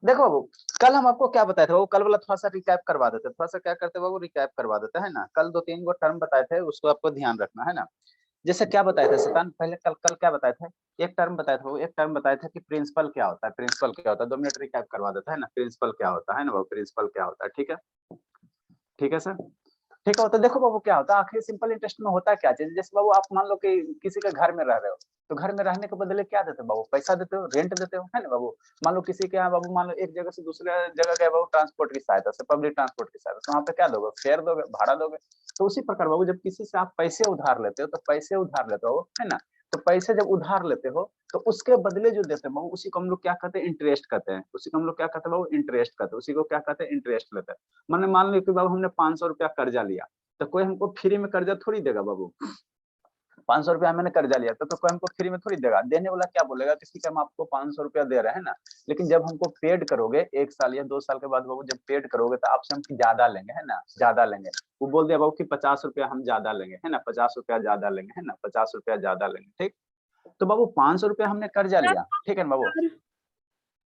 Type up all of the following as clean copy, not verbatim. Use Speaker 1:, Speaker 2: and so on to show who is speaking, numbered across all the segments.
Speaker 1: देखो बाबू, कल हम आपको क्या बताए थे बाबू, कल वाला थोड़ा सा रिकैप करवा देते, थोड़ा सा क्या करते बाबू, रिकैप करवा देते है ना। कल दो तीन गो टर्म बताए थे, उसको आपको ध्यान रखना है ना। जैसे क्या बताए थे शैतान, पहले कल कल क्या बताए थे, एक टर्म बताया था बाबू, एक टर्म बताया था कि प्रिंसिपल क्या होता है, प्रिंसिपल क्या होता है, 2 मिनट रिकैप करवा देता है ना, प्रिंसिपल क्या होता है ना बाबू, प्रिंसिपल क्या होता है, ठीक है। ठीक है सर। ठीक है, तो देखो बाबू क्या होता है, आखिर सिंपल इंटरेस्ट में होता क्या चीज, जैसे बाबू आप मान लो कि किसी के घर में रह रहे हो, तो घर में रहने के बदले क्या देते हो बाबू, पैसा देते हो, रेंट देते हो, है ना बाबू। मान लो किसी के यहाँ बाबू, मान लो एक जगह से दूसरे जगह गए बाबू, ट्रांसपोर्ट की सहायता से, पब्लिक ट्रांसपोर्ट की सहायता से, वहाँ पे क्या दोगे, फेयर दोगे, भाड़ा दोगे। तो उसी प्रकार बाबू, जब किसी से आप पैसे उधार लेते हो, तो पैसे उधार लेते हो, है ना। तो पैसे जब उधार लेते हो, तो उसके बदले जो देते हैं बाबू, उसी को हम लोग क्या कहते हैं, इंटरेस्ट कहते हैं, उसी को हम लोग क्या कहते हैं बाबू, इंटरेस्ट कहते हैं, उसी को क्या कहते हैं, इंटरेस्ट लेते हैं। मैंने मान लो कि बाबू हमने 500 रुपया कर्जा लिया, तो कोई हमको फ्री में कर्जा थोड़ी देगा बाबू। 500 रुपया मैंने कर्जा लिया तो कोई हमको फ्री में थोड़ी देगा, देने वाला क्या बोलेगा, किसी का हम आपको 500 रुपया दे रहे हैं ना। लेकिन जब हमको पेड करोगे 1 साल या 2 साल के बाद बाबू, जब पेड करोगे तो आपसे हम ज्यादा लेंगे, है ना, ज्यादा लेंगे। वो बोल दिया बाबू कि 50 रुपया हम ज्यादा लेंगे, है ना, 50 रुपया ज्यादा लेंगे, है ना, 50 रुपया ज्यादा लेंगे, ठीक। तो बाबू 500 रुपया हमने कर्जा लिया, ठीक है ना बाबू।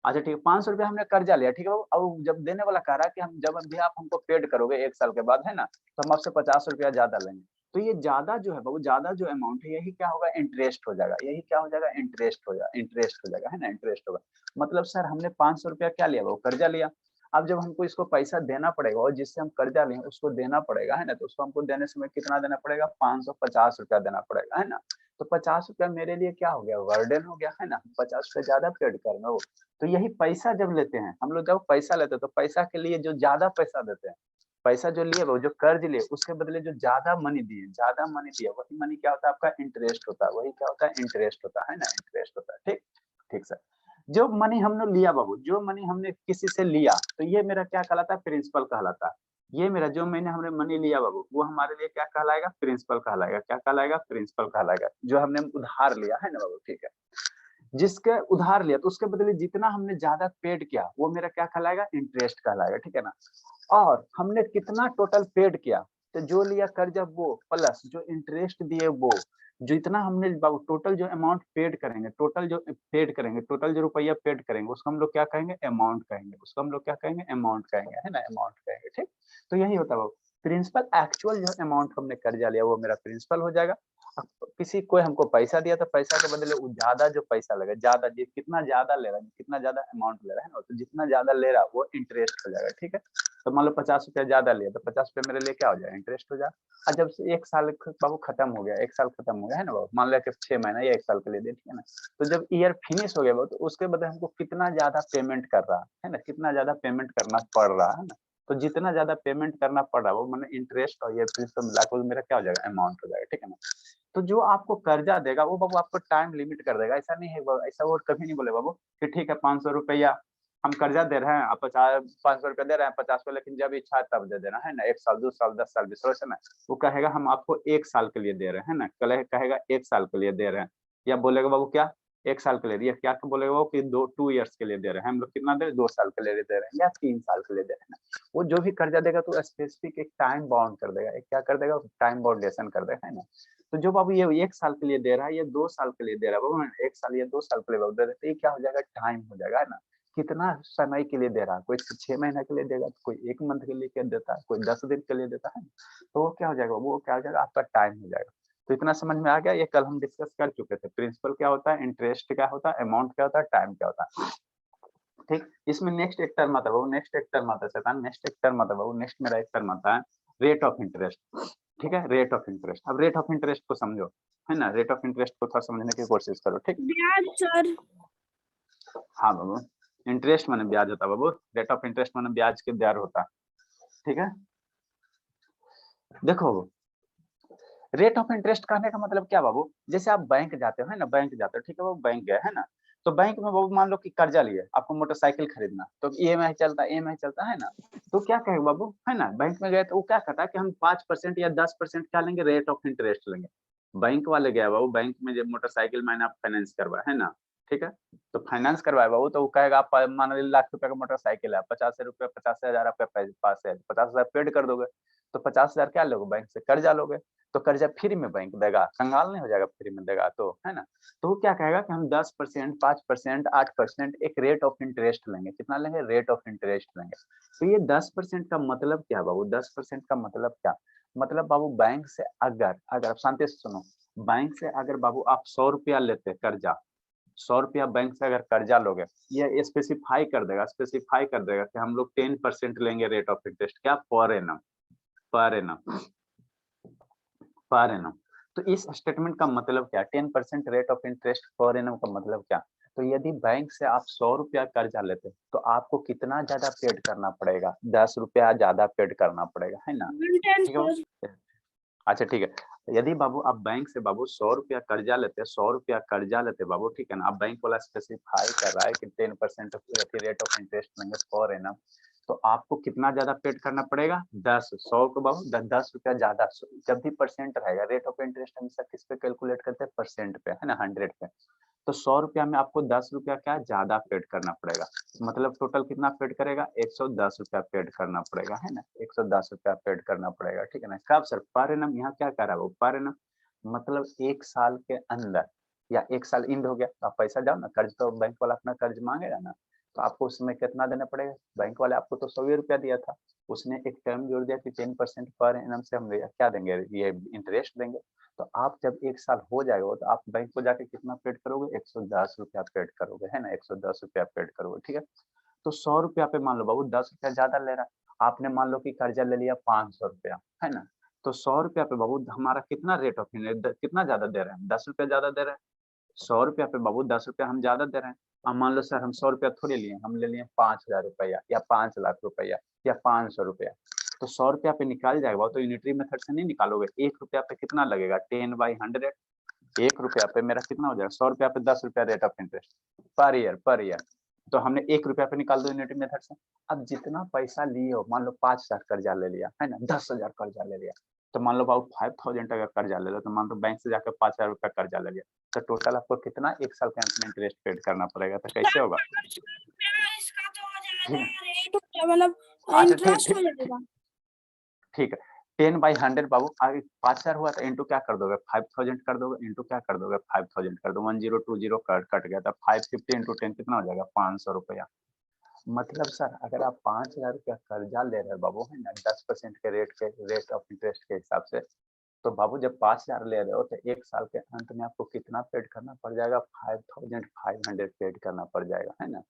Speaker 1: अच्छा ठीक है, 500 रुपया हमने कर्जा लिया, ठीक है बाबू। अब जब देने वाला कह रहा है कि हम जब भी आप हमको पेड करोगे 1 साल के बाद, है ना, तो हम आपसे 50 रुपया ज्यादा लेंगे। तो ये ज्यादा जो है बाबू, ज्यादा जो अमाउंट है, यही क्या होगा, इंटरेस्ट हो जाएगा, यही क्या हो जाएगा, इंटरेस्ट हो जाएगा, इंटरेस्ट हो जाएगा, है ना, इंटरेस्ट होगा। मतलब सर हमने 500 रुपया क्या लिया बाबू, कर्जा लिया। अब जब हमको इसको पैसा देना पड़ेगा, और जिससे हम कर्जा लिए उसको देना पड़ेगा, है ना, तो उसको हमको देने समय कितना देना पड़ेगा, 550 रुपया देना पड़ेगा, है ना। तो 50 रुपया मेरे लिए क्या हो गया, वर्डन हो गया, है ना, 50 रुपया ज्यादा पेड करना वो। तो यही पैसा जब लेते हैं हम लोग, जब पैसा लेते हैं तो पैसा के लिए जो ज्यादा पैसा देते हैं, पैसा जो लिए वो जो कर्ज लिए, उसके बदले जो ज्यादा मनी दिए, ज्यादा मनी दिया, वही मनी क्या होता है, आपका इंटरेस्ट होता है, वही क्या होता है, इंटरेस्ट होता है ना, इंटरेस्ट होता है, ठीक। ठीक सर। जो मनी हमने लिया बाबू, जो मनी हमने किसी से लिया, तो ये मेरा क्या कहलाता है, प्रिंसिपल कहलाता है। ये मेरा जो मैंने हमने मनी लिया बाबू, वो हमारे लिए क्या कहलाएगा, प्रिंसिपल कहलाएगा, क्या कहलाएगा, प्रिंसिपल कहलाएगा, जो हमने उधार लिया है ना बाबू, ठीक है। जिसके उधार लिया तो उसके बदले जितना हमने ज्यादा पेड किया, वो मेरा क्या कहलाएगा, इंटरेस्ट कहलाएगा, ठीक है ना। और हमने कितना टोटल पेड किया, तो जो लिया कर्जा वो प्लस जो इंटरेस्ट दिए वो, जितना हमने टोटल जो अमाउंट पेड करेंगे, टोटल जो पेड करेंगे, टोटल जो रुपया पेड करेंगे, उसको हम लोग क्या कहेंगे, अमाउंट कहेंगे, उसको हम लोग क्या कहेंगे, अमाउंट कहेंगे, है ना, अमाउंट कहेंगे, ठीक। तो यही होता है प्रिंसिपल, एक्चुअल जो अमाउंट हमने कर्जा लिया वो मेरा प्रिंसिपल हो जाएगा। किसी कोई हमको पैसा दिया, तो पैसा के बदले वो ज्यादा जो पैसा लगा, ज्यादा कितना ज्यादा ले रहा है, कितना ज्यादा अमाउंट ले रहा है ना, तो जितना ज्यादा ले रहा है वो इंटरेस्ट हो जाएगा, ठीक है। तो मान लो 50 रुपया ज्यादा लिया, तो 50 रुपया मेरे लिए क्या हो जाएगा, इंटरेस्ट हो जाएगा। और जब से 1 साल बाबू खत्म हो गया, 1 साल खत्म हो गया, है ना बाबू, मान लिया कि 6 महीना या 1 साल के लिए दे, ठीक है ना। तो जब ईयर फिनिश हो गया बाबू, तो उसके बदले हमको कितना ज्यादा पेमेंट कर रहा है ना, कितना ज्यादा पेमेंट करना पड़ रहा है ना। तो जितना ज्यादा पेमेंट करना पड़ रहा है वो मैंने इंटरेस्ट और ये प्रिंसिपल मिलाकर मेरा क्या हो जाएगा, अमाउंट हो जाएगा, ठीक है ना। तो जो आपको कर्जा देगा वो बाबू आपको टाइम लिमिट कर देगा, ऐसा नहीं है ऐसा वो कभी नहीं बोले बाबू कि ठीक है 500 रुपया हम कर्जा दे रहे हैं, आप 500 रुपया दे रहे हैं, 50 को, लेकिन जब इच्छा है तब दे देना, है ना, 1 साल 2 साल 10 साल 20 साल समय। वो कहेगा हम आपको 1 साल के लिए दे रहे हैं ना, कल कहेगा 1 साल के लिए दे रहे हैं, या बोलेगा बाबू क्या, 1 साल के लिए दिया, क्या बोलेगा वो कि 2 2 ईयर्स के लिए दे रहे हैं, हम लोग कितना दे रहे हैं, 2 साल के लिए दे रहे हैं या 3 साल के लिए दे रहे हैं। वो जो भी कर्जा देगा तो स्पेसिफिक एक टाइम बाउंड कर देगा, एक क्या कर देगा, टाइम बाउंडेशन कर देगा, है ना। तो जो बाबू ये 1 साल के लिए दे रहा है, ये 2 साल के लिए दे रहा है बाबू, 1 साल या 2 साल के लिए बाबू दे रहा है, तो ये क्या हो जाएगा, टाइम हो जाएगा, है ना। कितना समय के लिए दे रहा है, कोई 6 महीने के लिए देगा, तो कोई 1 मंथ के लिए क्या देता है, कोई 10 दिन के लिए देता है। तो वो क्या हो जाएगा, वो क्या हो जाएगा, आपका टाइम हो जाएगा। तो इतना समझ में आ गया, ये कल हम डिस्कस कर चुके थे, प्रिंसिपल क्या होता है, इंटरेस्ट क्या होता है, अमाउंट क्या होता है, टाइम क्या होता है, ठीक। इसमें नेक्स्ट एक टर्म आता है बाबू, नेक्स्ट एक टर्म आता है शैतान, नेक्स्ट एक टर्म आता है बाबू, नेक्स्ट मेरा एक टर्म आता है, रेट ऑफ इंटरेस्ट, ठीक है, रेट ऑफ इंटरेस्ट। अब रेट ऑफ इंटरेस्ट को समझो, है ना, रेट ऑफ इंटरेस्ट को थोड़ा समझने की कोशिश करो, ठीक।
Speaker 2: ब्याज सर।
Speaker 1: हाँ बाबू, इंटरेस्ट माने ब्याज होता है बाबू, रेट ऑफ इंटरेस्ट माने ब्याज के दर होता है, ठीक है। देखो रेट ऑफ इंटरेस्ट कहने का मतलब क्या बाबू, जैसे आप बैंक जाते हो, है ना, बैंक जाते हो, ठीक है बाबू, बैंक गए, है ना। तो बैंक में बाबू मान लो कि कर्जा लिए, आपको मोटरसाइकिल खरीदना, तो ईएमआई चलता है, ईएमआई चलता है ना। तो क्या कहेगा बाबू, है ना, बैंक में गए तो वो क्या कहता है कि हम 5% या 10% क्या लेंगे, रेट ऑफ इंटरेस्ट लेंगे। बैंक वाले गया बाबू, बैंक में जब मोटरसाइकिल मैंने आप फाइनेंस करवाया, है ना, ठीक है। तो फाइनेंस करवाया बाबू, तो वो कहेगा आप मान लीजिए 1 लाख रुपए का मोटरसाइकिल है, 50 रुपये 50 हजार आपके पास है, 50 हजार पेड कर दोगे। तो 50,000 क्या लोगे, बैंक से कर्जा लोगे, तो कर्जा फ्री में बैंक देगा, कंगाल नहीं हो जाएगा, फ्री में देगा तो, है ना। तो वो क्या कहेगा कि हम 10%, 5%, 8% एक रेट ऑफ इंटरेस्ट लेंगे। कितना लेंगे, रेट ऑफ इंटरेस्ट लेंगे। तो ये 10% का मतलब क्या बाबू, 10% का मतलब क्या, मतलब बाबू बैंक से अगर आप शांति से सुनो, बैंक से अगर बाबू आप 100 रुपया लेते कर्जा, 100 रुपया बैंक से अगर कर्जा लोगे, ये स्पेसिफाई कर देगा कि हम लोग 10% लेंगे रेट ऑफ इंटरेस्ट, क्या, per annum, per annum, per annum. तो इस स्टेटमेंट का मतलब क्या, 10% rate of interest per annum का मतलब क्या। तो यदि बैंक से आप 100 रुपया कर्जा लेते तो आपको कितना ज्यादा पेड करना पड़ेगा, 10 रुपया ज्यादा पेड करना पड़ेगा, है ना। ठीक है, अच्छा ठीक है। यदि बाबू आप बैंक से बाबू 100 रुपया कर्जा लेते, 100 रुपया कर्जा लेते बाबू, ठीक है ना, आप बैंक वाला स्पेसिफाई कर रहा है कि 10% रेट ऑफ इंटरेस्ट लेंगे पर एनम, तो आपको कितना ज्यादा पेड करना पड़ेगा, 10, 100 को बाबू 10 रुपया ज्यादा। जब भी परसेंट रहेगा, रेट ऑफ इंटरेस्ट हमेशा किस पे कैलकुलेट करते हैं, परसेंट पे, है ना, 100 पे। तो 100 रुपया में आपको 10 रुपया क्या ज्यादा पेड करना पड़ेगा, मतलब टोटल कितना पेड करेगा, 110 रुपया पेड करना पड़ेगा, है ना, 110 रुपया पेड करना पड़ेगा, ठीक है ना। कब सर, पर एनम, यहाँ क्या कह रहा है वो, पर एनम मतलब 1 साल के अंदर, या 1 साल इंड हो गया तो आप पैसा जाओ ना, कर्ज तो बैंक वाला अपना कर्ज मांगेगा ना, तो आपको उसमें कितना देना पड़ेगा, बैंक वाले आपको तो 100 रुपया दिया था, उसने एक टर्म जोड़ दिया कि 10% पर एनम से हम क्या देंगे, ये इंटरेस्ट देंगे। तो आप जब 1 साल हो जाएगा तो आप बैंक को जाके कितना पेड करोगे, 110 रुपया पेड करोगे, है ना, 110 रुपया पेड करोगे, ठीक है। तो 100 रुपया पे मान लो बाबू 10 रुपया ज्यादा ले रहा है, आपने मान लो कि कर्जा ले लिया 500 रुपया, है ना। तो 100 रुपया पे बाबू हमारा कितना रेट ऑफ इंटरेस्ट, कितना ज्यादा दे रहे हैं, 10 रुपया ज्यादा दे रहे हैं। 100 रुपया पे बाबू 10 रुपया हम ज्यादा दे रहे हैं। अब मान लो सर हम 100 रुपया थोड़ी लिए, हम ले लिए 5,000 रुपया या 5 लाख रुपया या 500 रुपया। तो 100 रुपया पे निकाल जाएगा, तो यूनिटरी मेथड से नहीं निकालोगे। 1 रुपया पे कितना लगेगा, 10/100। 1 रुपया पे मेरा कितना हो जाएगा, 100 रुपया पे 10 रुपया rate of interest per year. तो हमने 1 रुपया पे निकाल दो यूनिटरी मेथड से। अब जितना पैसा लिए हो, मान लो 5,000 कर्जा ले लिया, है ना, 10,000 कर्जा ले लिया, तो मान लो बाबू 5,000 अगर कर्जा ले लो, तो मान लो बैंक से जाकर 5,000 रुपया कर्जा ले लिया, तो टोटल आपको कितना 1 साल के अंत में इंटरेस्ट पेड करना पड़ेगा, तो कैसे होगा,
Speaker 2: इसका तो हो
Speaker 1: ठीक
Speaker 2: जाएगा
Speaker 1: है।
Speaker 2: रेट, मतलब
Speaker 1: अच्छा
Speaker 2: इंटरेस्ट हो जाएगा।
Speaker 1: ठीक है। 10/100 बाबू, आगे 5,000 हुआ तो इंटू क्या कर दोगे, 5,000 कर दोगे, इंटू क्या कर दोगे, 5,000 कर दो, 1020 कट गया, तो 550 इंटू 10 कितना हो जाएगा, 500 रुपया। मतलब सर अगर आप 5,000 रुपया कर्जा ले रहे हो बाबू, है ना, 10% के रेट ऑफ इंटरेस्ट के हिसाब से, तो बाबू जब 5,000 ले रहे हो तो 1 साल के अंत में आपको कितना पेड करना पड़ जाएगा, 5,500 पेड करना पड़ जाएगा, है ना।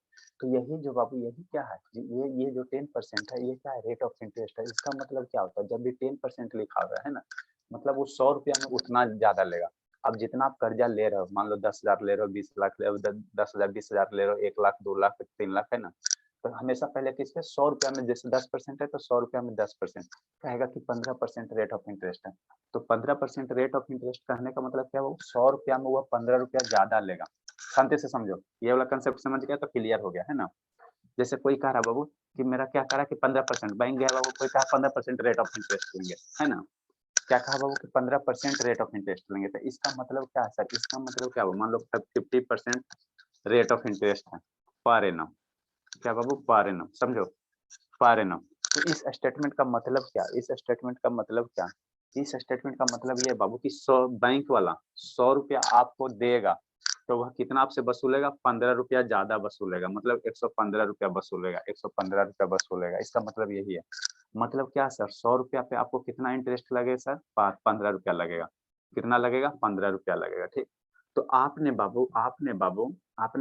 Speaker 1: तो यही जो बाबू, यही क्या है, ये जो 10% है, ये क्या है, रेट ऑफ इंटरेस्ट है। इसका मतलब क्या होता है, जब भी 10% लिखा हुआ है ना, मतलब वो 100 रुपया में उतना ज्यादा लेगा। अब जितना आप कर्जा ले रहे हो, मान लो 10,000 ले रहे हो, 20 लाख ले रहे हो, 10,000, 20,000 ले रहे हो, 1 लाख, 2 लाख, 3 लाख, है ना। तो हमेशा पहले किस पे, 100 रुपया में, जैसे 10% है तो 100 रुपया में 10% कहेगा कि 15% रेट ऑफ इंटरेस्ट है। तो 15% रेट ऑफ इंटरेस्ट कहने का मतलब क्या, वो 100 रुपया में वह 15 रुपया ज्यादा लेगा। शांति से समझो, ये वाला कंसेप्ट समझ गया तो क्लियर हो गया, है ना। जैसे कोई कह रहा बाबू कि मेरा क्या कह रहा कि 15%, बैंक गया बाबू, कोई कहा 15% रेट ऑफ इंटरेस्ट लेंगे, है ना। क्या कहा बाबू कि 15% रेट ऑफ इंटरेस्ट लेंगे, तो इसका मतलब क्या है सर, इसका मतलब क्या हुआ, मान लो 50% रेट ऑफ इंटरेस्ट है पर एनम, क्या बाबू, पर एनम, समझो, पर एनम। तो इस स्टेटमेंट का मतलब क्या, इस स्टेटमेंट का मतलब क्या, इस स्टेटमेंट का मतलब ये बाबू कि 100 बैंक वाला 100 रुपया आपको देगा, तो वह कितना आपसे वसूलेगा, 15 रुपया ज्यादा वसूलेगा, मतलब 115 रुपया वसूलेगा, 115 रुपया वसूलेगा। इसका मतलब यही है। मतलब क्या सर, 100 रुपया पे आपको कितना इंटरेस्ट लगेगा सर, 15 रुपया लगेगा। कितना लगेगा, 15 रुपया लगेगा, ठीक। तो आपने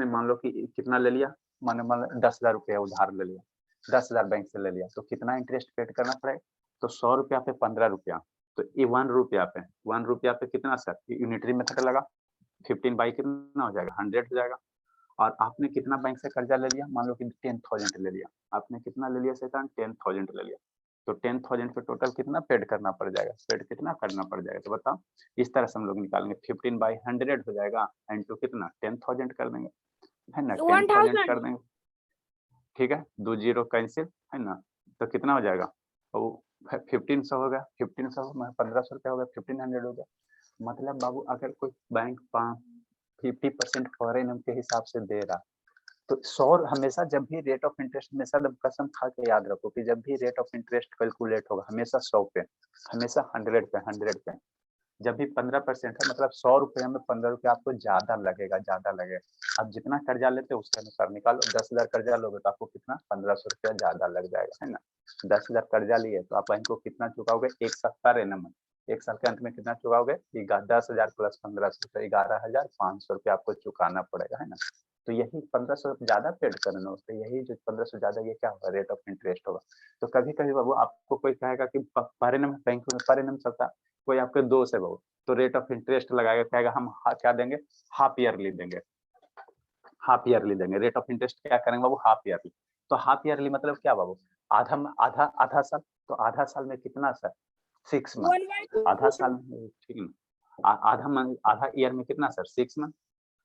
Speaker 1: मान लो कि कितना ले लिया, मान 10,000 रुपया उधार ले लिया, 10,000 बैंक से ले लिया, तो कितना इंटरेस्ट पेड करना पड़ेगा, तो 100 रुपया पे 15 रुपया, तो ये 1 रुपया पे कितना सर, यूनिटरी मेथड लगा, 15 बाई कितना हो जाएगा, 100 हो जाएगा। और आपने कितना बैंक से कर्जा ले लिया, मान लो कि 10,000 ले लिया, आपने कितना ले लिया सेकंड, 10,000 ले लिया, तो 10,000 पे टोटल कितना पेड करना पड़ जाएगा, पेड कितना करना पड़ जाएगा, तो बताओ। इस तरह से हम लोग निकालेंगे, 15/100 हो जाएगा, इंटू कितना, 10,000 कर देंगे, है ना, 10,000
Speaker 2: 1000
Speaker 1: कर देंगे, ठीक है, 2 जीरो कैंसिल, है ना। तो कितना हो जाएगा, तो 1500 हो गया, 1500 में 1,500 रुपया हो गया, 1,500 हो गया। मतलब बाबू अगर कोई बैंक 50% पर एनम के हिसाब से दे रहा, तो 100 हमेशा जब भी रेट ऑफ इंटरेस्ट, हमेशा कसम खा के याद रखो कि जब भी रेट ऑफ इंटरेस्ट कैलकुलेट होगा हमेशा 100 पे, हमेशा 100 पे, 100 पे। जब भी 15% है मतलब 100 रुपये में 15 रुपये आपको ज्यादा लगेगा, ज्यादा लगेगा। आप जितना कर्जा लेते हो उसके अनुसार निकालो। 10,000 कर्जा लोगे तो आपको कितना 1500 रुपया ज्यादा लग जाएगा, है ना। 10,000 कर्जा लिए तो आप बैंक को कितना चुकाओगे एक साल का रेनम, एक साल के अंत में कितना चुकाओगे 10,000 प्लस 1500 तो 11,500 रुपया आपको चुकाना पड़ेगा, है ना। तो यही 1500 ज्यादा पेड करना होता है, यही जो 1500 ज्यादा ये क्या होगा रेट ऑफ इंटरेस्ट होगा। तो कभी कभी बाबू आपको कोई कहेगा कि पर एनम बैंक में पर एनम चलता, कोई आपके दोस्त है बाबू तो रेट ऑफ इंटरेस्ट लगाएगा, कहेगा हम क्या देंगे हाफ ईयरली देंगे, हाफ ईयरली देंगे। रेट ऑफ इंटरेस्ट क्या करेंगे बाबू हाफ ईयरली। तो हाफ ईयरली मतलब क्या बाबू आधा आधा आधा साल, तो आधा साल में कितना सर 6 मंथ, आधा साल में ठीक है आधा ईयर में कितना सर 6 मंथ।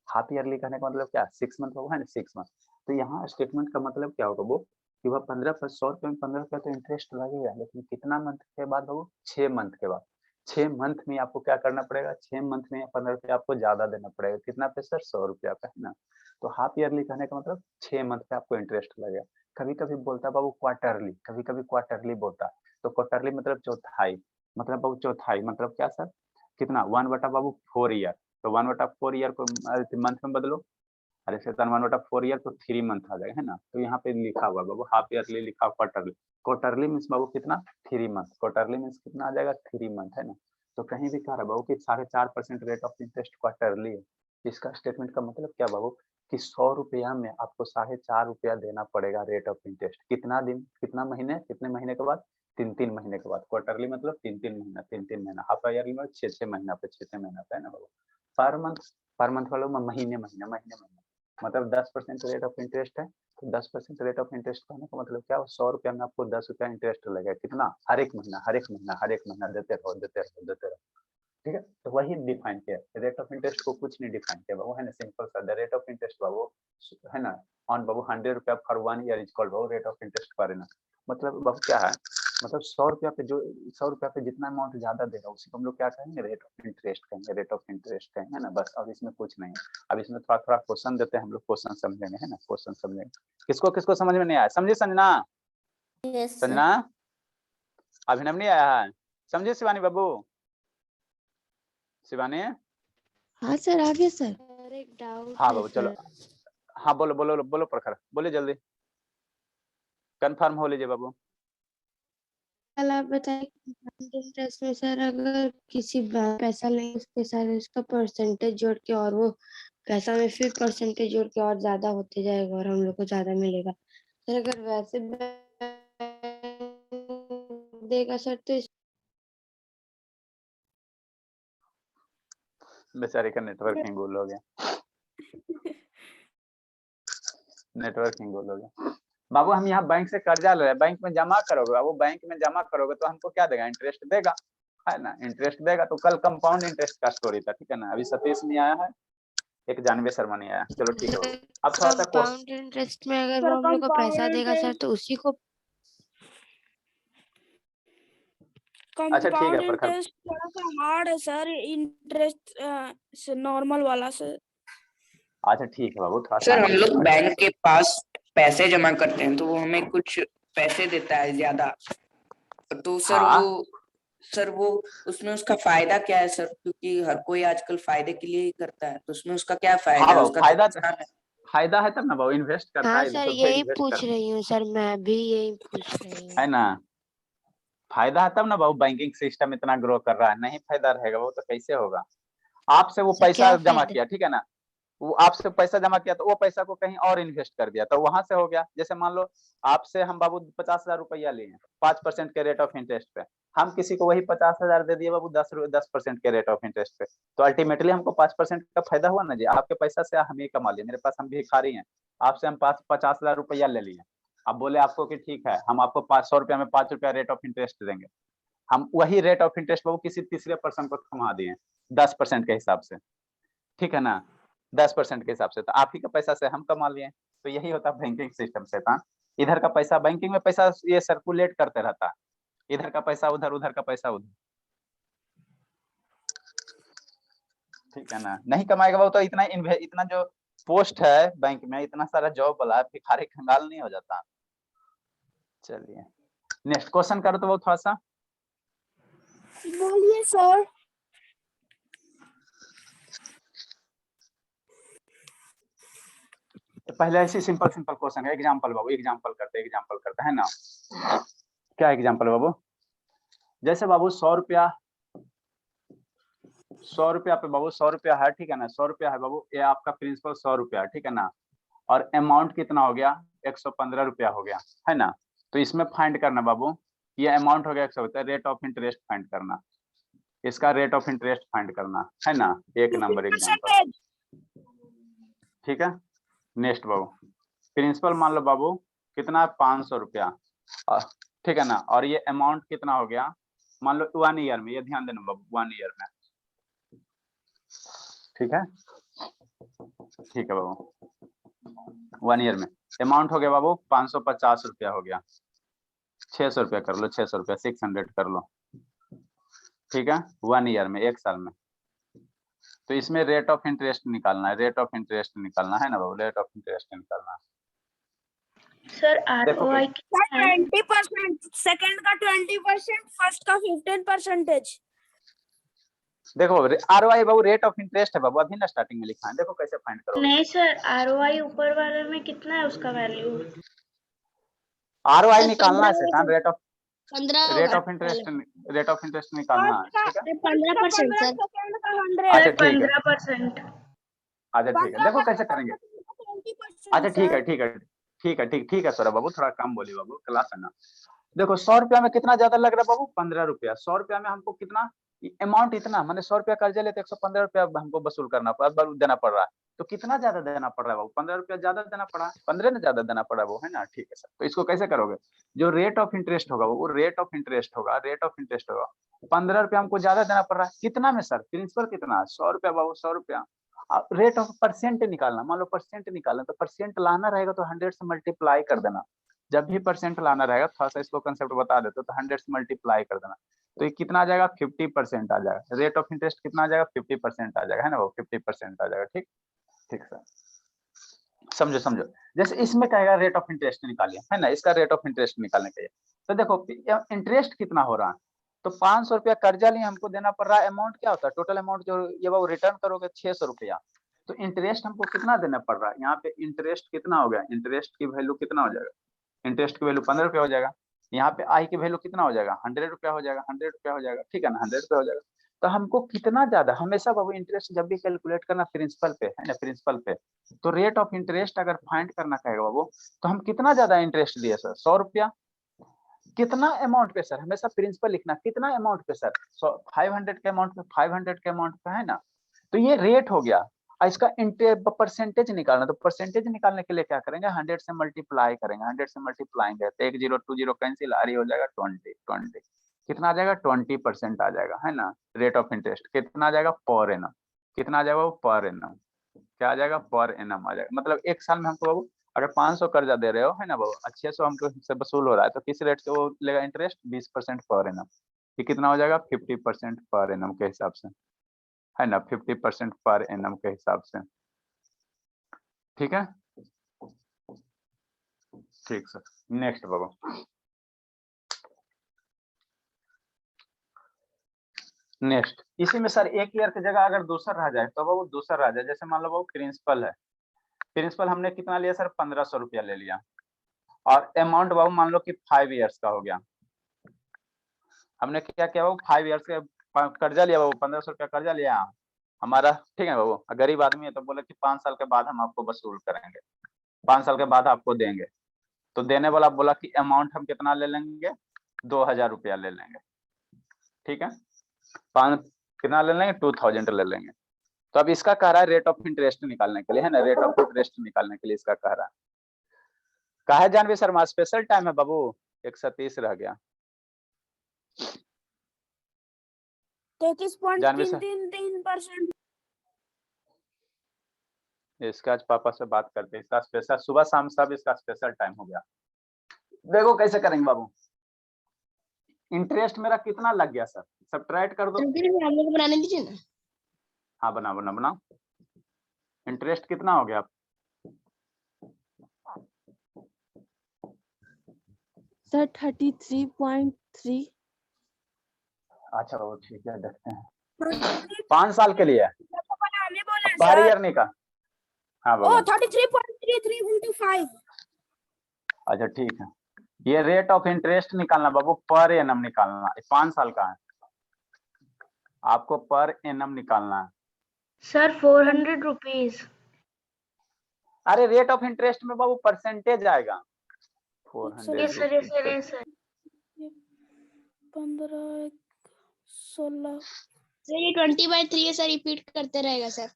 Speaker 1: हाफ ईयरली कहने का मतलब क्या 6 मंथ होगा, है ना 6 मंथ। तो यहाँ स्टेटमेंट का मतलब क्या होगा वो कि वह 15 पर 100 रुपये में 15 रुपया तो इंटरेस्ट लगेगा, लेकिन कितना मंथ के बाद बाबू 6 मंथ के बाद। 6 मंथ में आपको क्या करना पड़ेगा, 6 मंथ में 15 रुपया आपको ज्यादा देना पड़ेगा, कितना पे सर 100 रुपया का, है ना। तो हाफ ईयरली कहने का मतलब 6 मंथ पे आपको इंटरेस्ट लगेगा। कभी कभी बोलता है बाबू क्वार्टरली, कभी कभी क्वार्टरली बोलता है। तो क्वार्टरली मतलब चौथाई, मतलब बाबू चौथाई मतलब क्या सर कितना 1/4 बाबू 4 ईयर। तो 1/4 ईयर को मंथ में बदलो, अरे शैतान 1/4 ईयर तो 3 मंथ आ जाएगा, है ना। तो यहाँ पे लिखा हुआ बाबू हाफ ईयरली लिखा हुआ क्वार्टरली, क्वार्टरली मीन्स बाबू कितना 3 मंथ, क्वार्टरली मीन्स कितना आ जाएगा 3 मंथ, है ना। तो कहीं भी कह रहा बाबू कि 4.5% रेट ऑफ इंटरेस्ट क्वार्टरली है। इसका स्टेटमेंट का मतलब क्या बाबू कि 100 रुपया में आपको 4.5 रुपया देना पड़ेगा रेट ऑफ इंटरेस्ट। कितना दिन, कितना महीने, कितने महीने के बाद 3-3 महीने के बाद। क्वार्टरली मतलब 3-3 महीना, 3-3 महीना। हाफ ईयरली मतलब 6-6 महीना पे, 6-6 महीना पे, है ना बाबू। पर मंथ वालों में महीने महीने महीने महीने मतलब 10% रेट ऑफ इंटरेस्ट है। तो 10% रेट ऑफ इंटरेस्ट कहने का मतलब क्या 100 रुपया में आपको 10 रुपया इंटरेस्ट लगेगा, कितना हर एक महीना, हर एक महीना, हर एक महीना देते रहो देते रहो देते रहो, ठीक है। तो वही डिफाइन किया रेट ऑफ इंटरेस्ट को, कुछ नहीं डिफाइन किया वो, है ना। सिंपल सा द रेट ऑफ इंटरेस्ट बाबू, है ना, ऑन बाबू 100 रुपया for 1 year is called Babu rate of interest per annum. मतलब बाबू क्या है, मतलब 100 रुपया पे जो 100 रुपया पे जितना अमाउंट ज्यादा देगा उसी को हम लोग क्या कहेंगे रेट ऑफ इंटरेस्ट कहेंगे, रेट ऑफ इंटरेस्ट कहेंगे, है ना। बस अब इसमें कुछ नहीं है। अब इसमें थोड़ा थोड़ा क्वेश्चन देते हैं हम लोग, क्वेश्चन समझेंगे, है ना, क्वेश्चन समझेंगे। किसको किसको समझ में नहीं आया, समझे संजना,
Speaker 2: यस
Speaker 1: संजना अभिनव नहीं आया है, समझे शिवानी बाबू, शिवानी।
Speaker 3: हाँ सर आगे सर।
Speaker 2: सर एक डाउट
Speaker 1: हाँ
Speaker 2: है
Speaker 1: बाबू चलो,
Speaker 2: सर।
Speaker 1: हाँ बोलो बोलो बोलो प्रखर, बोलिए जल्दी, कंफर्म हो लीजिए बाबू।
Speaker 3: कल आप बताएं इंटरेस्ट में सर अगर किसी बैंक पैसा लेंगे उसके साथ उसका परसेंटेज जोड़ के और वो पैसा में फिर परसेंटेज जोड़ के और ज्यादा होते जाएगा और हम लोग को ज्यादा मिलेगा। सर अगर वैसे देगा सर तो
Speaker 1: बेचारे का नेटवर्क ही गोल हो गया, नेटवर्क ही गोल हो गया। बाबू हम यहाँ बैंक से कर्जा ले रहे हैं, बैंक में जमा करोगे बाबू, बैंक में जमा करोगे तो हमको क्या देगा, इंटरेस्ट देगा, है ना, इंटरेस्ट देगा। तो कल कंपाउंड इंटरेस्ट का स्टोरी था, ठीक है ना। अभी सतीश नहीं आया है, एक जानवी शर्मा नहीं आया, चलो ठीक है बाबू। अब थोड़ा सा
Speaker 3: कंपाउंड इंटरेस्ट में अगर
Speaker 2: सर
Speaker 3: वो हम लोग को पैसा देगा सर
Speaker 2: कंपाउंड
Speaker 3: तो उसी को
Speaker 1: अच्छा ठीक है
Speaker 2: कंपाउंड
Speaker 1: प्रखर,
Speaker 2: इंटरेस्ट थोड़ा सा हार्ड है सर, इंटरेस्ट से नॉर्मल वाला से।
Speaker 1: अच्छा ठीक है बाबू थोड़ा
Speaker 4: सर हम
Speaker 1: शांति से
Speaker 4: लोग
Speaker 1: बात
Speaker 4: बैंक के पास पैसे जमा करते हैं तो वो हमें कुछ पैसे देता है ज्यादा, तो सर
Speaker 1: हाँ
Speaker 4: वो उसमें उसका फायदा क्या है सर, क्योंकि हर कोई आजकल फायदे के लिए ही करता है, तो उसमें उसका क्या
Speaker 1: हाँ
Speaker 4: फायदा है,
Speaker 1: बाबू
Speaker 4: उसका तो
Speaker 1: फायदा,
Speaker 4: नुकसान है।
Speaker 1: फायदा है तब ना बाबू इन्वेस्ट करता
Speaker 3: हाँ
Speaker 1: है,
Speaker 3: सर
Speaker 1: तो
Speaker 3: यही
Speaker 1: इन्वेस्ट
Speaker 3: पूछ
Speaker 1: करता
Speaker 3: रही हूँ सर, मैं भी यही पूछ रही हूँ।
Speaker 1: है ना। फायदा है तब ना बाबू, बैंकिंग सिस्टम इतना ग्रो कर रहा है, नहीं फायदा रहेगा वो तो कैसे होगा। आपसे वो
Speaker 3: सर
Speaker 1: पैसा
Speaker 3: क्या
Speaker 1: जमा
Speaker 3: फायदा?
Speaker 1: किया, ठीक है ना, वो आपसे पैसा जमा किया तो वो पैसा को कहीं और इन्वेस्ट कर दिया तो वहां से हो गया। जैसे मान लो आपसे हम बाबू 50,000 रुपया लिए हैं 5% के रेट ऑफ इंटरेस्ट पे, हम किसी को वही 50,000 दे दिए बाबू 10% के रेट ऑफ इंटरेस्ट पे, तो अल्टीमेटली हमको 5% का फायदा हुआ ना जी। आपके पैसा से हम ही कमा लिए, मेरे पास हम भिखारी हैं, आपसे हम 50,000 रुपया ले लिए, अब बोले आपको कि ठीक है हम आपको 500 रुपया में 5 रुपया रेट ऑफ इंटरेस्ट देंगे, हम वही रेट ऑफ इंटरेस्ट बाबू किसी तीसरे पर्सन को थमा दिए 10% के हिसाब से, ठीक है ना, 10% के हिसाब से, तो आप ही का पैसा से हम कमा लिए। तो यही होता है बैंकिंग सिस्टम से था, इधर का पैसा बैंकिंग में पैसा ये सर्कुलेट करते रहता है, इधर का पैसा उधर, उधर का पैसा उधर, ठीक है ना। नहीं कमाएगा वो तो इतना जो पोस्ट है बैंक में, इतना सारा जॉब वाला है, भिखारी कंगाल नहीं हो जाता। चलिए नेक्स्ट क्वेश्चन करो तो वो थोड़ा सा।
Speaker 2: बोलिए सर।
Speaker 1: तो पहले ऐसे सिंपल सिंपल क्वेश्चन है, एग्जांपल बाबू, एग्जांपल करते हैं ना। क्या एग्जांपल बाबू? जैसे बाबू 100 रुपया पे बाबू 100 रुपया है, ठीक है ना, 100 रुपया है बाबू, ये आपका प्रिंसिपल 100 रुपया, ठीक है ना, और अमाउंट कितना हो गया? 115 रुपया हो गया, है ना। तो इसमें फाइंड करना बाबू, ये अमाउंट हो गया 115, रेट ऑफ इंटरेस्ट फाइंड करना, इसका रेट ऑफ इंटरेस्ट फाइंड करना, है ना। एक नंबर एग्जांपल,
Speaker 2: परसेंटेज।
Speaker 1: ठीक है। नेक्स्ट बाबू, प्रिंसिपल मान लो बाबू कितना, 500 रुपया, ठीक है ना, और ये अमाउंट कितना हो गया, मान लो 1 ईयर में, ये ध्यान देना बाबू, 1 ईयर में, ठीक है, ठीक है बाबू, 1 ईयर में अमाउंट हो गया बाबू 550 रुपया हो गया, 600 रुपया कर लो, 600 रुपया 600 कर लो, ठीक है, 1 ईयर में, 1 साल में। तो इसमें रेट ऑफ इंटरेस्ट निकालना है, रेट ऑफ इंटरेस्ट निकालना है ना बाबू, रेट ऑफ इंटरेस्ट निकालना है।
Speaker 3: सर
Speaker 1: देखो
Speaker 3: ROI कितना है?
Speaker 2: 20%, सेकंड का 20%, फर्स्ट का 15%।
Speaker 1: देखो ROI Babu rate of interest है बाबू, अभी ना स्टार्टिंग में लिखा है, देखो कैसे फाइंड करोगे।
Speaker 3: नहीं सर, ROI ऊपर वाले में कितना है उसका वैल्यू?
Speaker 1: ROI निकालना है शैतान, rate of
Speaker 3: 15
Speaker 1: rate of interest निकालना है, ठीक है।
Speaker 3: 15% सर।
Speaker 2: सेकंड का 100।
Speaker 1: अच्छा ठीक है,
Speaker 3: 15%।
Speaker 1: अच्छा ठीक है, देखो कैसे करेंगे।
Speaker 2: 20%।
Speaker 1: अच्छा ठीक है, ठीक है, ठीक है, ठीक है सौरभ बाबू, थोड़ा कम बोलिए बाबू, क्लास है ना। देखो 100 रुपया में कितना ज्यादा लग रहा है बाबू, 15 रुपया। 100 रुपया में हमको कितना अमाउंट, इतना मैंने 100 रुपया कर्जा लेते 115 रुपया हमको वसूल करना देना पड़ रहा है, तो कितना ज्यादा देना पड़ रहा है बाबू, 15 रुपया ज्यादा देना पड़ा है, 15 ने ज्यादा देना पड़ा है वो, है ना। ठीक है सर, तो इसको कैसे करोगे, जो रेट ऑफ इंटरेस्ट होगा वो रेट ऑफ इंटरेस्ट होगा, रेट ऑफ इंटरेस्ट होगा, 15 रुपया हमको ज्यादा देना पड़ रहा है, कितना में सर, प्रिंसिपल कितना है, 100 रुपया बाबू, 100 रुपया। रेट ऑफ परसेंट निकालना, मान लो परसेंट निकालना, तो परसेंट लाना रहेगा तो 100 से मल्टीप्लाई कर देना, जब भी परसेंट लाना रहेगा, थोड़ा सा इसको कंसेप्ट बता देते तो 100 से मल्टीप्लाई कर देना, तो ये कितना आ जाएगा, 50% आ जाएगा, रेट ऑफ इंटरेस्ट कितना आ जाएगा, 50% आ जाएगा, है ना वो, 50% आ जाएगा, ठीक, ठीक सर, समझो समझो। जैसे इसमें कहेगा रेट ऑफ इंटरेस्ट निकालिए, है ना, इसका रेट ऑफ इंटरेस्ट निकालने के लिए, तो देखो इंटरेस्ट कितना हो रहा है, तो 500 रुपया कर्जा लिए हमको देना पड़ रहा है, अमाउंट क्या होता है, टोटल अमाउंट जो ये वो रिटर्न करोगे 600 रुपया, तो इंटरेस्ट हमको कितना देना पड़ रहा है, यहाँ पे इंटरेस्ट कितना हो गया, इंटरेस्ट की वैल्यू कितना हो जाएगा, इंटरेस्ट की वैल्यू 15 रुपया हो जाएगा, यहाँ पे आई की वैल्यू कितना हो जाएगा, 100 रुपया हो जाएगा, 100 रुपया हो जाएगा, ठीक है ना, 100 रुपया हो जाएगा। तो हमको कितना ज्यादा, हमेशा बाबू इंटरेस्ट जब भी कैलकुलेट करना प्रिंसिपल पे, है ना, प्रिंसिपल पे, तो रेट ऑफ इंटरेस्ट अगर फाइंड करना कहेगा बाबू, तो हम कितना ज्यादा इंटरेस्ट दिए सर, 100 रुपया, कितना अमाउंट पे सर, हमेशा प्रिंसिपल लिखना, कितना अमाउंट पे सर, 500 के अमाउंट पे, 500 के अमाउंट पे, है ना। तो ये रेट हो गया, इसका परसेंटेज निकालना, तो परसेंटेज निकालने के लिए क्या करेंगे, 100 से मल्टीप्लाई करेंगे, 100 से मल्टीप्लाई तो 1 0 2 0 कैंसिल, आ रही हो जाएगा 20 कितना आ जाएगा, 20% आ जाएगा, है ना। रेट ऑफ इंटरेस्ट कितना आ जाएगा, पर एनम, कितना आ जाएगा वो, पर एनम, क्या आ जाएगा, पर एनम आ जाएगा, मतलब 1 साल में हमको बाबू अगर 500 कर्जा दे रहे हो, है ना बाबू, 600 हमको से वसूल हो रहा है, तो किस रेट से वो लेगा इंटरेस्ट, 20% पर एनम, ये कितना हो जाएगा, 50% पर एनम के हिसाब से, है ना, 50% पर एनम के हिसाब से, ठीक है, ठीक सर। नेक्स्ट बाबू, नेक्स्ट इसी में सर 1 ईयर की जगह अगर दूसरा रह जाए तो बाबू दूसरा रह जाए, जैसे मान लो बाबू प्रिंसिपल है, प्रिंसिपल हमने कितना लिया सर, 1500 रुपया ले लिया, और अमाउंट बाबू मान लो कि 5 ईयर्स का हो गया, हमने क्या किया बाबू, 5 ईयर्स के कर्जा लिया बाबू, 1500 रुपया कर्जा लिया हमारा, ठीक है बाबू, गरीब आदमी है तो बोले कि 5 साल के बाद हम आपको वसूल करेंगे, 5 साल के बाद आपको देंगे, तो देने वाला बोला कि अमाउंट हम कितना ले लेंगे, 2000 रुपया ले लेंगे, ठीक है, कितना ले लेंगे, 2000 ले लेंगे। तो अब इसका कह रहा है रेट ऑफ इंटरेस्ट निकालने के लिए, है ना, रेट ऑफ इंटरेस्ट निकालने के लिए इसका कह रहा है, कहा है जानवी शर्मा, स्पेशल टाइम है बाबू, 130 रह गया,
Speaker 2: 33.333%।
Speaker 1: इसका आज पापा से बात करते हैं, इसका स्पेशल सुबह शाम सब इसका स्पेशल टाइम हो गया। देखो कैसे करेंगे बाबू, इंटरेस्ट मेरा कितना लग गया सर, सब्ट्रैक्ट कर दो,
Speaker 3: हम लोग को बनाने दीजिए ना।
Speaker 1: हाँ बनाओ बनाओ बनाओ, इंटरेस्ट कितना हो गया
Speaker 5: सर 33.3।
Speaker 1: अच्छा बाबू ठीक है, देखते हैं 5 साल के लिए
Speaker 2: हमें बोले
Speaker 1: पर
Speaker 2: सर।
Speaker 1: ईयर नहीं का। हाँ
Speaker 2: ओ
Speaker 1: बाबू
Speaker 2: 33.33 into 5।
Speaker 1: अच्छा ठीक है, ये रेट ऑफ इंटरेस्ट निकालना बाबू, पर एनम निकालना, 5 साल का है, आपको पर एनम निकालना है।
Speaker 5: Sir 400 rupees.
Speaker 1: अरे रेट ऑफ इंटरेस्ट में बाबू परसेंटेज आएगा, 400
Speaker 5: yes sir, yes sir, yes sir.
Speaker 2: 15 16।
Speaker 3: Sir ये 20/3 है सर, रिपीट करते रहेगा सर।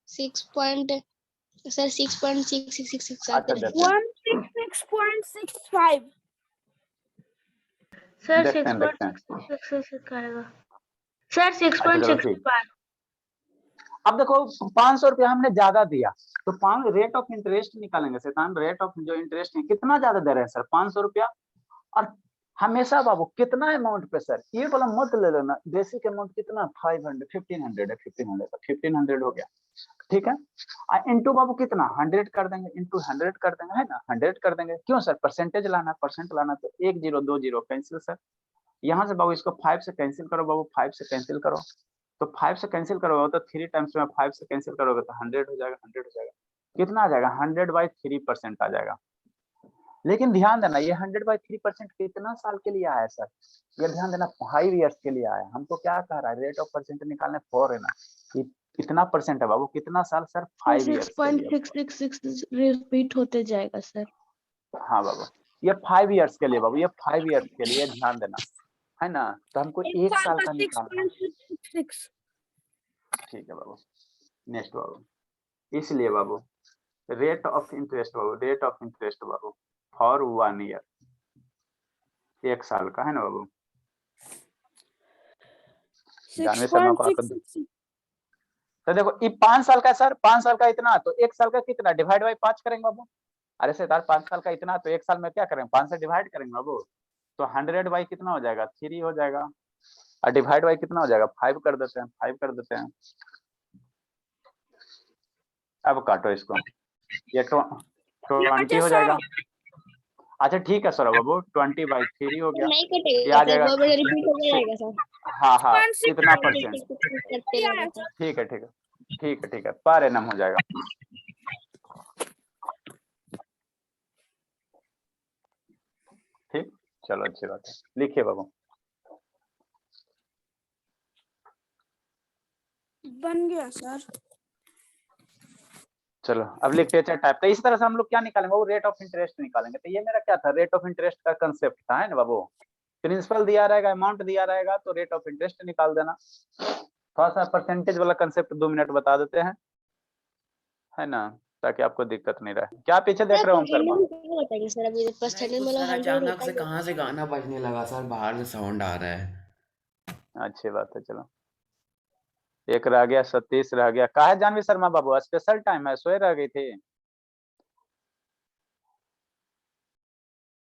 Speaker 3: 6.6666
Speaker 1: अच्छा देखते हैं
Speaker 2: 166.65।
Speaker 5: सर
Speaker 1: देखते हैं
Speaker 5: 6.66 आएगा सर।
Speaker 1: अच्छा चलो ठीक।
Speaker 5: 6.65।
Speaker 1: अब देखो 500 रुपया हमने ज्यादा दिया, तो रेट ऑफ इंटरेस्ट निकालेंगे शैतान, रेट ऑफ जो इंटरेस्ट है कितना ज्यादा दे रहे हैं सर, 500 रुपया। और हमेशा बाबू कितना अमाउंट पे सर, ये वाला मत ले लेना, बेसिक अमाउंट कितना 500 1500 है, 1500 हो गया, ठीक है। इंटू बाबू कितना 100 कर देंगे, इंटू 100 कर देंगे, है ना, 100 कर देंगे। क्यों सर, परसेंटेज लाना, परसेंट लाना, तो 1 0 2 0 कैंसिल सर। यहाँ से बाबू इसको 5 से कैंसिल करो बाबू, 5 से कैंसिल करो, तो 5 से कैंसिल करोगे तो 3 टाइम्स में 5 से कैंसिल करोगे तो 100 हो जाएगा, 100 हो जाएगा, कितना आ जाएगा 100/3% आ जाएगा। लेकिन ध्यान देना ये 100/3% कितना साल के लिए आया सर, ये ध्यान देना 5 ईयर्स के लिए आया। हमको क्या कह रहा है, रेट ऑफ परसेंट निकालने फॉर है ना, कि कितना परसेंट है बाबू, कितना साल सर, 5 ईयर्स के लिए।
Speaker 5: 6.666 रिपीट होते जाएगा सर।
Speaker 1: हाँ बाबू, ये 5 ईयर्स के लिए बाबू, ये 5 ईयर्स के लिए ध्यान देना, है ना। तो हमको 1 साल का निकालना है।
Speaker 2: 6.666।
Speaker 1: ठीक है बाबू, नेक्स्ट बाबू, इसलिए बाबू रेट ऑफ इंटरेस्ट बाबू, रेट ऑफ इंटरेस्ट बाबू फॉर 1 ईयर, 1 साल का, है ना बाबू। जानवी शर्मा को आपका,
Speaker 2: 6.666।
Speaker 1: तो देखो ये 5 साल का है सर, 5 साल का इतना, तो 1 साल का कितना, डिवाइड बाई 5 करेंगे बाबू। अरे सर 5 साल का इतना, तो 1 साल में क्या करेंगे, 5 से डिवाइड करेंगे बाबू, तो 100 बाई कितना हो जाएगा, 3 हो जाएगा, और डिवाइड बाई कितना हो जाएगा, 5 कर देते हैं, 5 कर देते हैं। अब काटो इसको, ये 20 हो जाएगा। अच्छा ठीक है सर बाबू, 20/3 हो गया,
Speaker 3: नहीं
Speaker 1: ये
Speaker 3: कटेगा
Speaker 1: आ
Speaker 3: सर,
Speaker 1: जाएगा।
Speaker 3: वो रिपीट हो जाएगा सर।
Speaker 1: हाँ हाँ, कितना परसेंट,
Speaker 3: करते रहेगा सर।
Speaker 1: ठीक है ठीक है ठीक है ठीक है, पर एनम हो जाएगा। ठीक, चलो अच्छी बात है, लिखिए बाबू।
Speaker 2: बन गया सर।
Speaker 1: चलो अब लिखते हैं टाइप। तो इस तरह से हम लोग क्या निकालेंगे वो, रेट ऑफ इंटरेस्ट निकालेंगे। तो ये मेरा क्या था, रेट ऑफ इंटरेस्ट का कंसेप्ट था, है ना बाबू। प्रिंसिपल दिया रहेगा, अमाउंट दिया रहेगा, तो रेट ऑफ इंटरेस्ट निकाल देना। थोड़ा सा परसेंटेज वाला कंसेप्ट 2 मिनट बता देते हैं, है ना, ताकि आपको दिक्कत नहीं रहे। क्या पीछे देख रहे हो हम शर्मा,
Speaker 3: बताइए सर, अभी
Speaker 6: नहीं
Speaker 3: परसेंटेज
Speaker 6: कुछ
Speaker 3: मतलब
Speaker 6: सर
Speaker 3: 100
Speaker 6: अचानक
Speaker 3: होता
Speaker 6: से
Speaker 3: है।
Speaker 6: कहाँ से गाना बजने लगा सर, बाहर से साउंड आ रहा है।
Speaker 1: अच्छी बात है। चलो एक रह गया, 37 रह गया। कहा है जानवी शर्मा बाबू, स्पेशल टाइम है, सोए रह गई थी।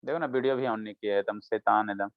Speaker 1: देखो ना वीडियो भी ऑन नहीं किया है, एकदम शैतान एकदम।